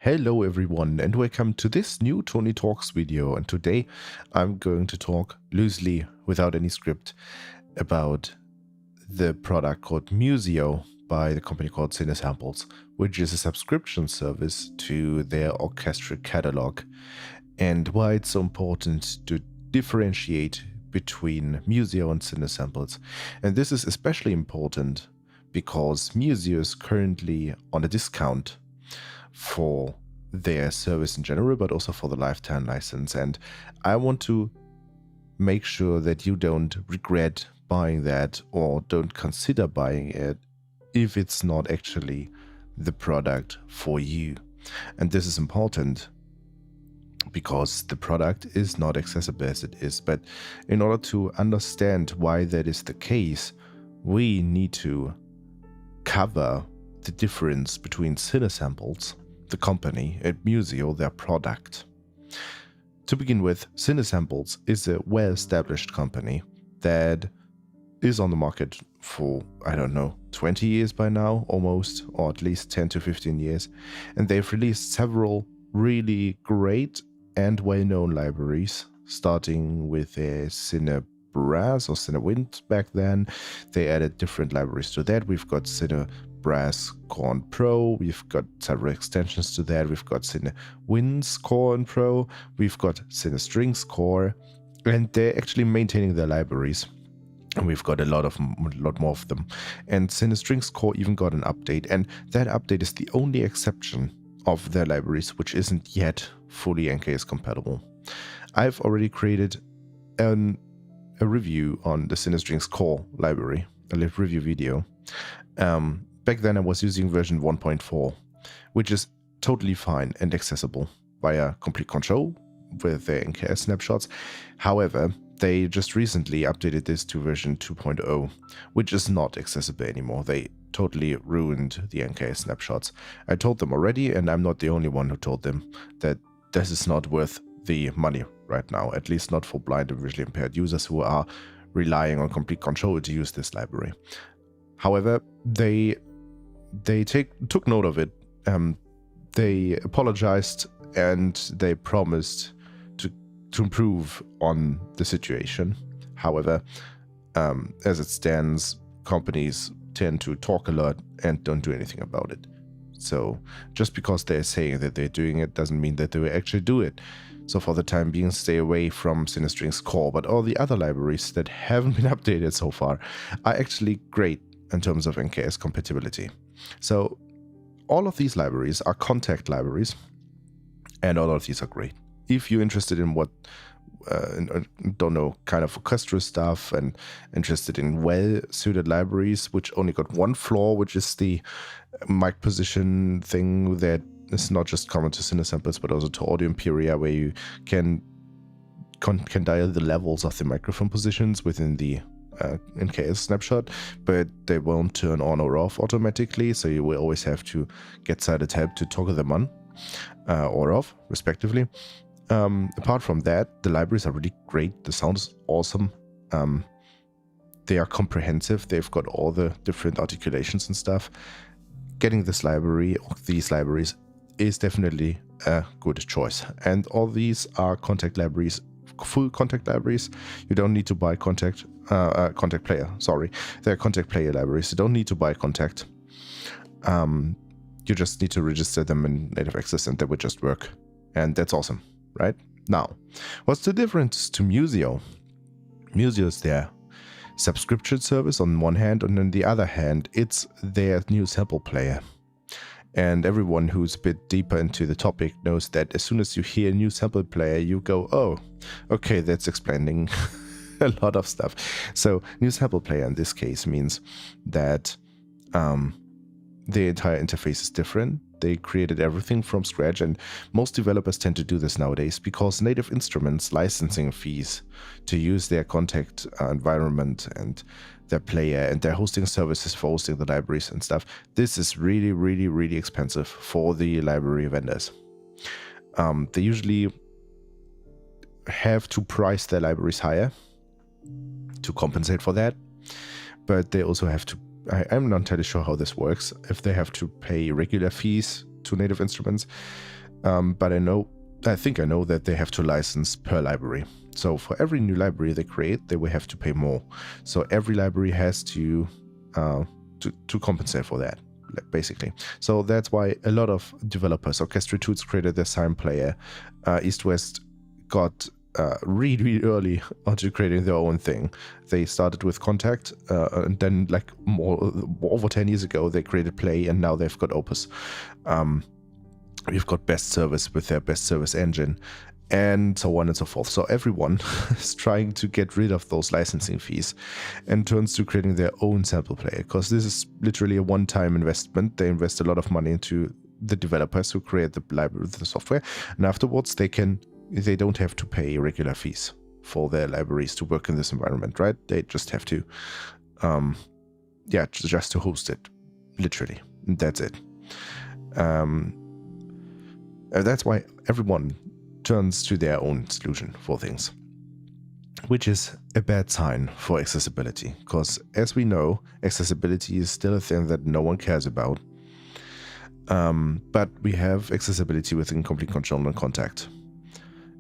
Hello everyone and welcome to this new Toni Talks video, and today I'm going to talk loosely without any script about the product called Musio by the company called Cinesamples, which is a subscription service to their orchestral catalog, and why it's so important to differentiate between Musio and Cinesamples. And this is especially important because Musio is currently on a discount for their service in general, but also for the lifetime license. And I want to make sure that you don't regret buying that or don't consider buying it if it's not actually the product for you. And this is important because the product is not accessible as it is. But in order to understand why that is the case, we need to cover the difference between Cinesamples, the company, and Musio, their product. To begin with, Cinesamples is a well-established company that is on the market for, 20 years by now, almost, or at least 10 to 15 years. And they've released several really great and well-known libraries, starting with a Cinebrass or Cinewind back then. They added different libraries to that. We've got Cinebrass Core and Pro, we've got several extensions to that, we've got Cinewinds Core and Pro, we've got Cinestrings Core, and they're actually maintaining their libraries. And we've got a lot more of them. And Cinestrings Core even got an update, and that update is the only exception of their libraries which isn't yet fully NKS compatible. I've already created a review on the Cinestrings Core library, a live review video. Back then I was using version 1.4, which is totally fine and accessible via complete control with the NKS snapshots. However, they just recently updated this to version 2.0, which is not accessible anymore. They totally ruined the NKS snapshots. I told them already, and I'm not the only one who told them, that this is not worth the money right now, at least not for blind and visually impaired users who are relying on complete control to use this library. However, they took note of it. They apologized and they promised to improve on the situation. However, as it stands, companies tend to talk a lot and don't do anything about it. So just because they're saying that they're doing it doesn't mean that they will actually do it. So for the time being, stay away from Cinestrings Core, but all the other libraries that haven't been updated so far are actually great in terms of NKS compatibility. So all of these libraries are contact libraries, and all of these are great. If you're interested in kind of orchestral stuff and interested in well-suited libraries, which only got one flaw, which is the mic position thing that is not just common to Cinesamples, but also to Audio Imperia, where you can dial the levels of the microphone positions within the NKS snapshot, but they won't turn on or off automatically, so you will always have to get side tab to toggle them on or off, respectively. Apart from that, the libraries are really great. The sound is awesome. They are comprehensive. They've got all the different articulations and stuff. Getting this library or these libraries is definitely a good choice. And all these are contact libraries, full contact libraries. You don't need to buy contact player. Sorry, they're contact player libraries. You don't need to buy contact. You just need to register them in native access, and they will just work. And that's awesome. Right? Now, what's the difference to Musio? Musio is their subscription service on one hand, and on the other hand, it's their new sample player. And everyone who's a bit deeper into the topic knows that as soon as you hear new sample player, you go, oh, okay, that's explaining a lot of stuff. So new sample player in this case means that the entire interface is different. They created everything from scratch, and most developers tend to do this nowadays because Native Instruments licensing fees to use their contact environment and their player and their hosting services for hosting the libraries and stuff, this is really, really, really expensive for the library vendors. They usually have to price their libraries higher to compensate for that, but they also have to I'm not entirely sure how this works. If they have to pay regular fees to native instruments. But I think I know that they have to license per library. So for every new library they create, they will have to pay more. So every library has to compensate for that, basically. So that's why a lot of developers, Orchestra Tools created their sign player. East West got really, really early onto creating their own thing. They started with Contact, and then like over 10 years ago, they created Play, and now they've got Opus. We've got Best Service with their Best Service engine, and so on and so forth. So everyone is trying to get rid of those licensing fees and turns to creating their own sample player, because this is literally a one-time investment. They invest a lot of money into the developers who create the library, the software, and afterwards they don't have to pay regular fees for their libraries to work in this environment, right? They just have to, just to host it, literally. That's it. That's why everyone turns to their own solution for things, which is a bad sign for accessibility, because as we know, accessibility is still a thing that no one cares about. But we have accessibility within Complete Control and Contact,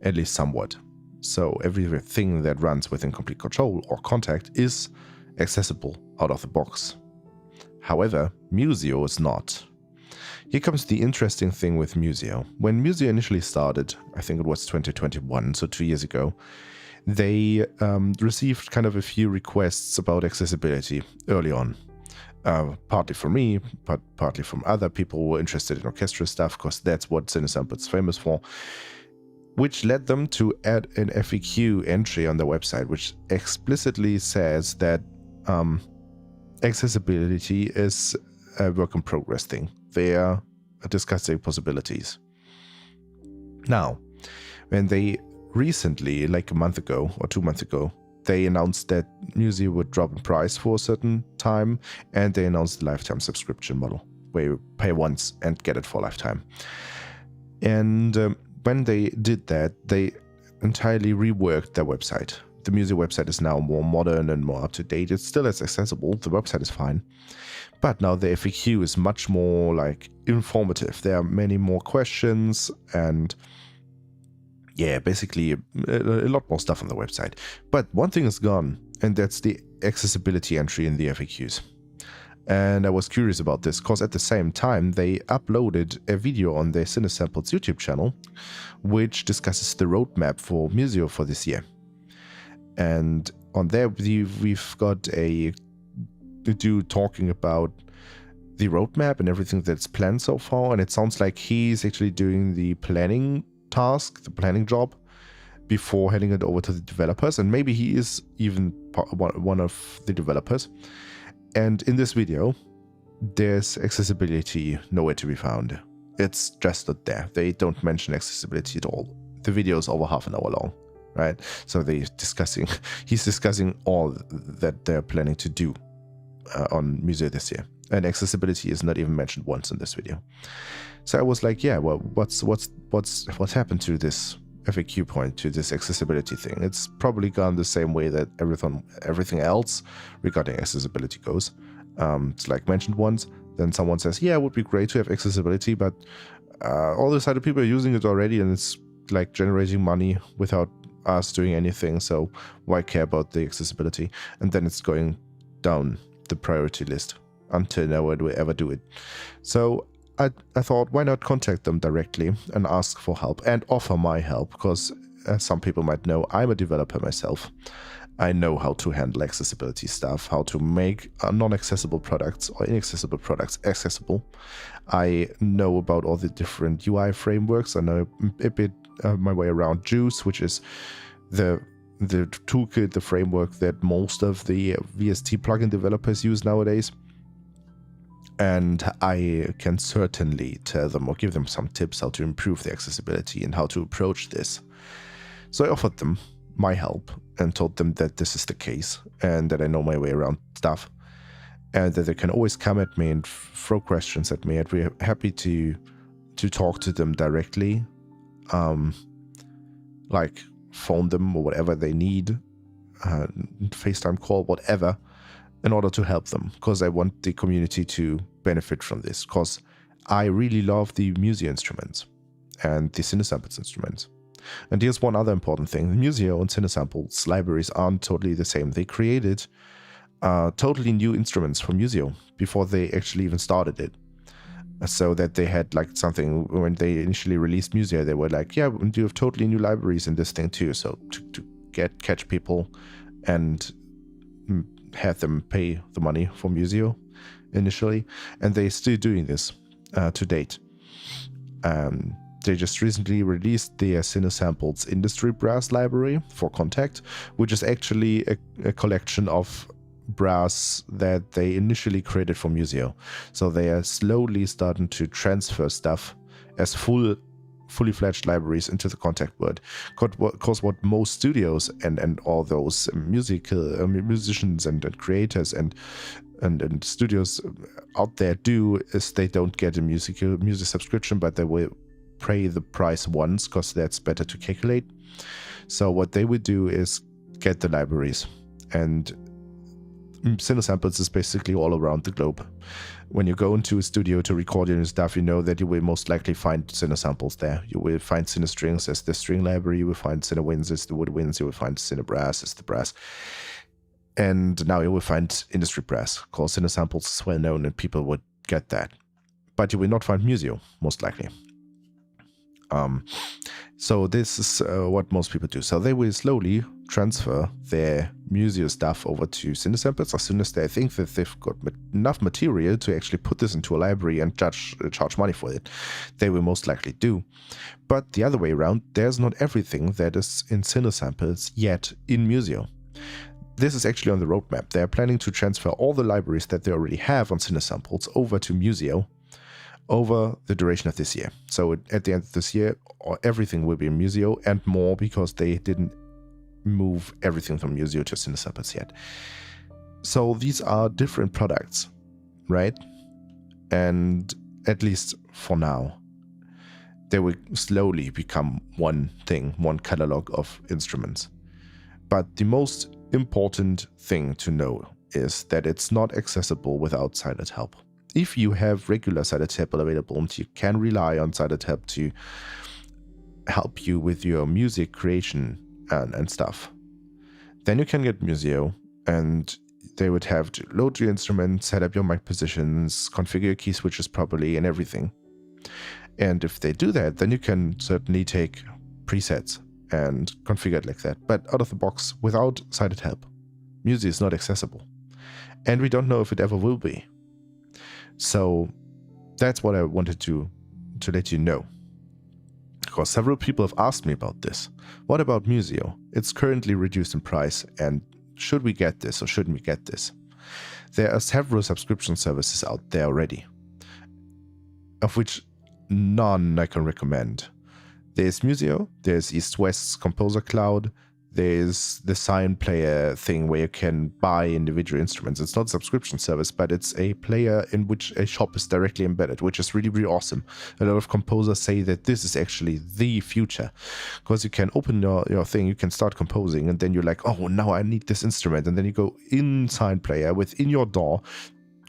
at least somewhat. So everything that runs within Complete Control or Contact is accessible out of the box. However, Musio is not. Here comes the interesting thing with Musio. When Musio initially started, I think it was 2021, so 2 years ago, they received kind of a few requests about accessibility early on. Partly from me, but partly from other people who were interested in orchestra stuff, because that's what Cinesample is famous for, which led them to add an FAQ entry on their website, which explicitly says that accessibility is a work in progress thing. They are discussing possibilities. Now, when they recently, like a month ago or 2 months ago, they announced that Musio would drop in price for a certain time, and they announced the lifetime subscription model, where you pay once and get it for lifetime. And when they did that, they entirely reworked their website. The Musio website is now more modern and more up-to-date. It's still as accessible, the website is fine. But now the FAQ is much more like informative. There are many more questions and basically a lot more stuff on the website. But one thing is gone, and that's the accessibility entry in the FAQs. And I was curious about this because at the same time they uploaded a video on their Cinesample's YouTube channel, which discusses the roadmap for Musio for this year. And on there we've got a dude talking about the roadmap and everything that's planned so far, and it sounds like he's actually doing the planning task, the planning job, before handing it over to the developers, and maybe he is even one of the developers. And in this video, there's accessibility nowhere to be found. It's just not there. They don't mention accessibility at all. The video is over half an hour long, right? So he's discussing all that they're planning to do on Musio this year, and accessibility is not even mentioned once in this video. So I was like, yeah, well, what's happened to this FAQ point, to this accessibility thing? It's probably gone the same way that everything else regarding accessibility goes. It's like mentioned once, then someone says, yeah, it would be great to have accessibility, but all these other people are using it already, and it's like generating money without us doing anything, so why care about the accessibility? And then it's going down the priority list until no one will ever do it. So I thought, why not contact them directly and ask for help and offer my help, because as some people might know, I'm a developer myself. I know how to handle accessibility stuff, how to make non-accessible products or inaccessible products accessible. I know about all the different UI frameworks. I know a bit my way around Juice, which is the toolkit, the framework that most of the VST plugin developers use nowadays. And I can certainly tell them or give them some tips how to improve the accessibility and how to approach this. So I offered them my help and told them that this is the case and that I know my way around stuff, and that they can always come at me and throw questions at me. I'd be happy to talk to them directly, like phone them or whatever they need, FaceTime call, whatever, in order to help them, because I want the community to benefit from this, because I really love the Musio instruments and the Cinesamples instruments. And here's one other important thing. The Musio and Cinesamples libraries aren't totally the same. They created totally new instruments for Musio before they actually even started it. So that they had like something, when they initially released Musio, they were like, yeah, we do have totally new libraries in this thing too. So to catch people and have them pay the money for Musio initially. And they're still doing this to date. They just recently released their Cinesamples Industry Brass Library for Contact, which is actually a collection of brass that they initially created for Musio. So they are slowly starting to transfer stuff as fully fledged libraries into the Contact world. Because what most studios and all those musicians and creators and studios out there do is they don't get a music subscription, but they will pay the price once because that's better to calculate. So what they would do is get the libraries, and Cinesamples is basically all around the globe. When you go into a studio to record your new stuff, you know that you will most likely find Cinesamples there. You will find Cinestrings as the string library, you will find Cinewinds as the woodwinds, you will find Cinebrass as the brass. And now you will find Industry Brass, because Cinesamples is well known and people would get that. But you will not find Musio, most likely. So this is what most people do. So they will slowly transfer their Musio stuff over to Cinesamples as soon as they think that they've got enough material to actually put this into a library and charge money for it. They will most likely do. But the other way around, there's not everything that is in Cinesamples yet in Musio. This is actually on the roadmap. They're planning to transfer all the libraries that they already have on Cinesamples over to Musio over the duration of this year. So at the end of this year, everything will be in Musio and more, because they didn't move everything from Musio to Cinesamples yet. So these are different products, right? And at least for now, they will slowly become one thing, one catalog of instruments. But the most important thing to know is that it's not accessible without sighted help. If you have regular sighted help available and you can rely on sighted help to help you with your music creation and stuff, then you can get Musio, and they would have to load your instrument, set up your mic positions, configure your key switches properly and everything. And if they do that, then you can certainly take presets and configure it like that. But out of the box, without sighted help, Musio is not accessible. And we don't know if it ever will be. So that's what I wanted to let you know. Because several people have asked me about this. What about Musio? It's currently reduced in price, and should we get this or shouldn't we get this? There are several subscription services out there already, of which none I can recommend. There's Musio, there's East West's Composer Cloud, there's the Sign Player thing where you can buy individual instruments. It's not a subscription service, but it's a player in which a shop is directly embedded, which is really, really awesome. A lot of composers say that this is actually the future, because you can open your thing, you can start composing, and then you're like, oh, now I need this instrument. And then you go in Sign Player within your DAW,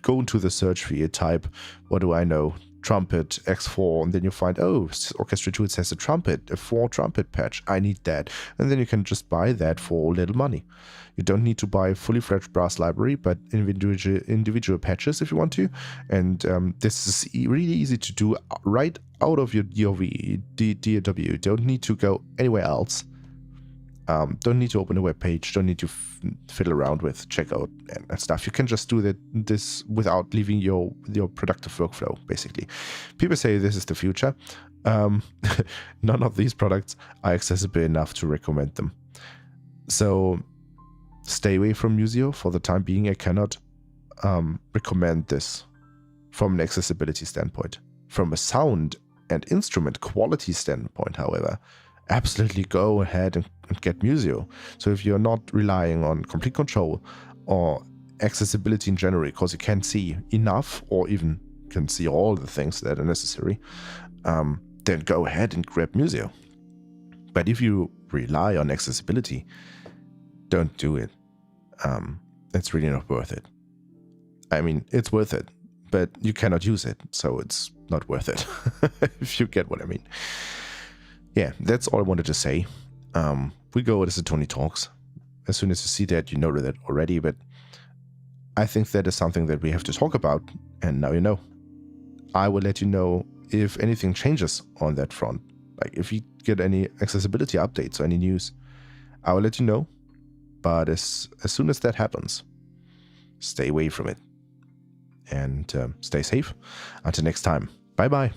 go into the search field, type, what do I know, trumpet X4, and then you find, oh, Orchestra Tools has a trumpet, a 4 trumpet patch, I need that. And then you can just buy that for little money. You don't need to buy a fully fledged brass library, but individual patches if you want to. And this is really easy to do right out of your DAW. You don't need to go anywhere else. Don't need to open a web page, don't need to fiddle around with checkout and stuff. You can just do this without leaving your productive workflow, basically. People say this is the future. None of these products are accessible enough to recommend them. So stay away from Musio for the time being. I cannot recommend this from an accessibility standpoint. From a sound and instrument quality standpoint, however, absolutely go ahead and get Musio. So if you're not relying on complete control or accessibility in general, because you can't see enough or even can see all the things that are necessary, then go ahead and grab Musio. But if you rely on accessibility, don't do it. It's really not worth it. I mean, it's worth it, but you cannot use it, so it's not worth it, if you get what I mean. Yeah, that's all I wanted to say. We go as the Toni Talks. As soon as you see that, you know that already, but I think that is something that we have to talk about, and now you know. I will let you know if anything changes on that front. Like if you get any accessibility updates or any news, I will let you know. But as soon as that happens, stay away from it and stay safe. Until next time, bye-bye.